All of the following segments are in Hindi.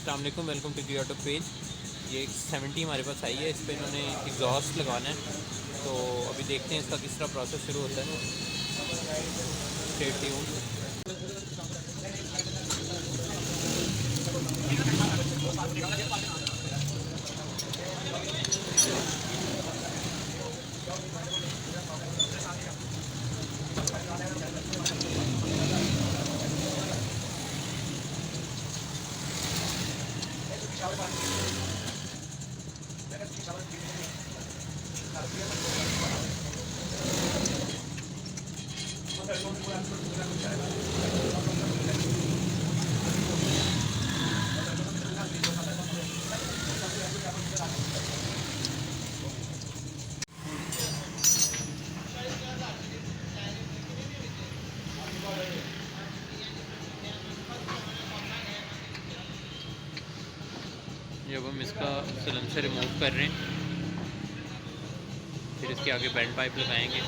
अस्सलाम वालेकुम, welcome to the auto page. ये एक 70 हमारे पास आई है। इस पर इन्होंने एग्जॉस्ट लगाना है, तो अभी देखते हैं इसका किस तरह प्रोसेस शुरू होता है। Stay tuned. जब हम इसका सिलेंसर रिमूव कर रहे हैं, फिर इसके आगे बेंड पाइप लगाएंगे।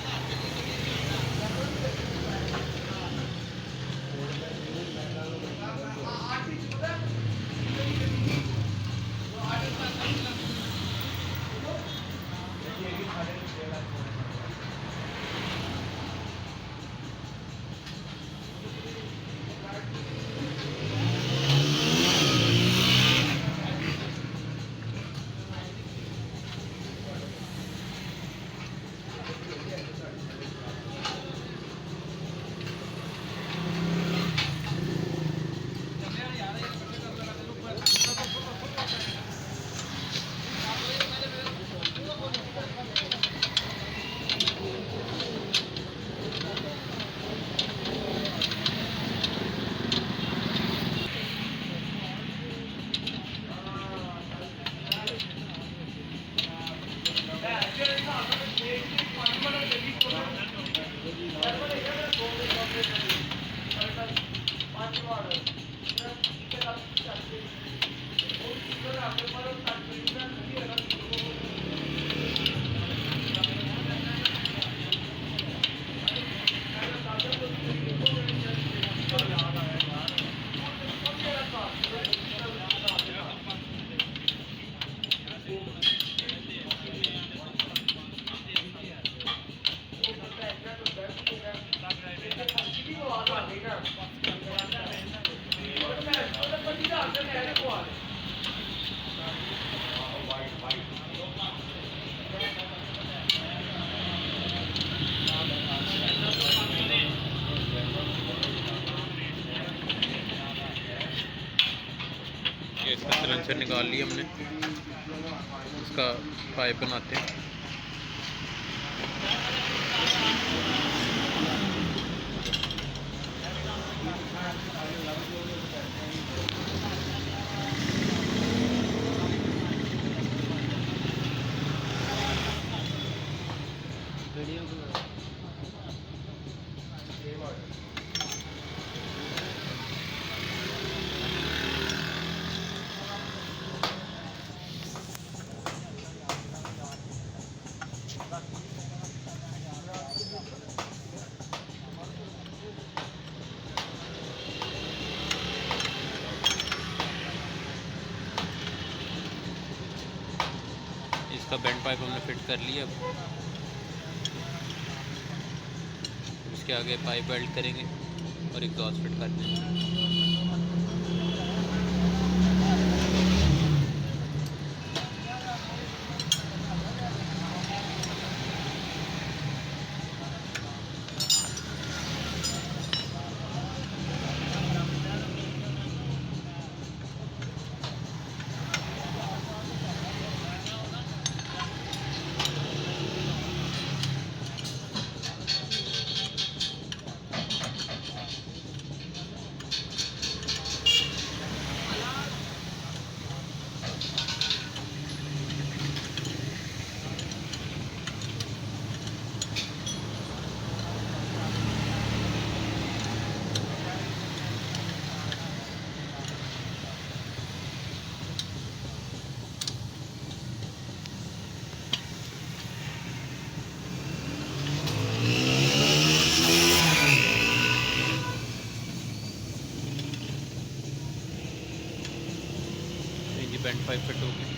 ये इसका सिलेंसर निकाल लिया हमने, इसका पाइप बनाते हैं। इसका बेंड पाइप हमने फिट कर लिया। अब इसके आगे पाइप वेल्ड करेंगे और एग्जॉस्ट फिट कर देंगे। बेंड पाइप फिट हो गया।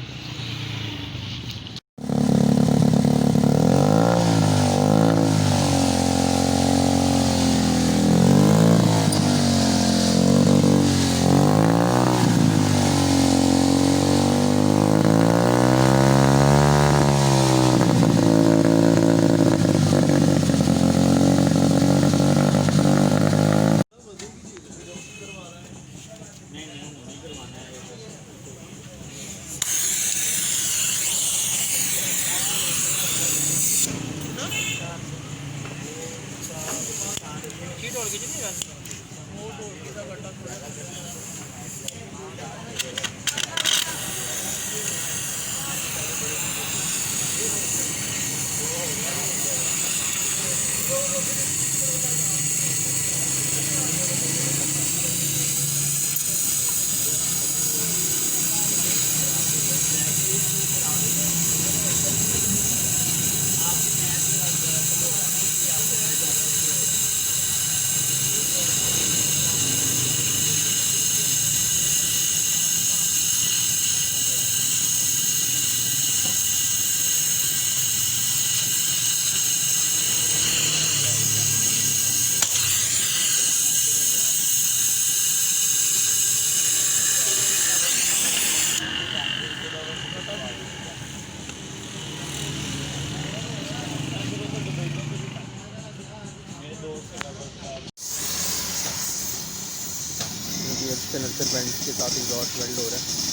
एक्सटर्नल बेंड के साथ एग्जॉस्ट वेल्ड हो रहा है।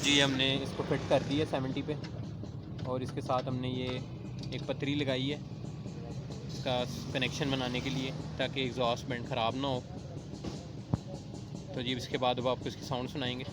जी हमने इसको फिट कर दिया 70 पे, और इसके साथ हमने ये एक पतरी लगाई है इसका कनेक्शन बनाने के लिए, ताकि एग्जॉस्ट बेंड ख़राब ना हो। तो जी इसके बाद अब आपको इसकी साउंड सुनाएंगे।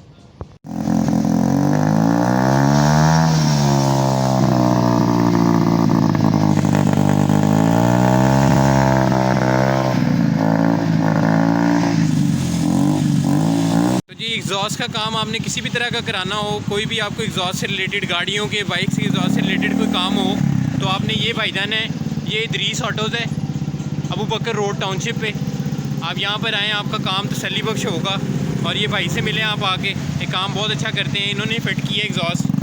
एग्जॉस्ट का काम आपने किसी भी तरह का कराना हो, कोई भी आपको एग्जॉस्ट से रिलेटेड, गाड़ियों के बाइक से एग्जॉस्ट से रिलेटेड कोई काम हो, तो आपने ये भाईजान है, ये इदरीस ऑटोज़ है, अबू बकर रोड टाउनशिप पे। आप यहाँ पर आएँ, आपका काम तसल्ली बख्श होगा। और ये भाई से मिलें आप आके, ये काम बहुत अच्छा करते हैं, इन्होंने फिट किया एग्जॉस्ट।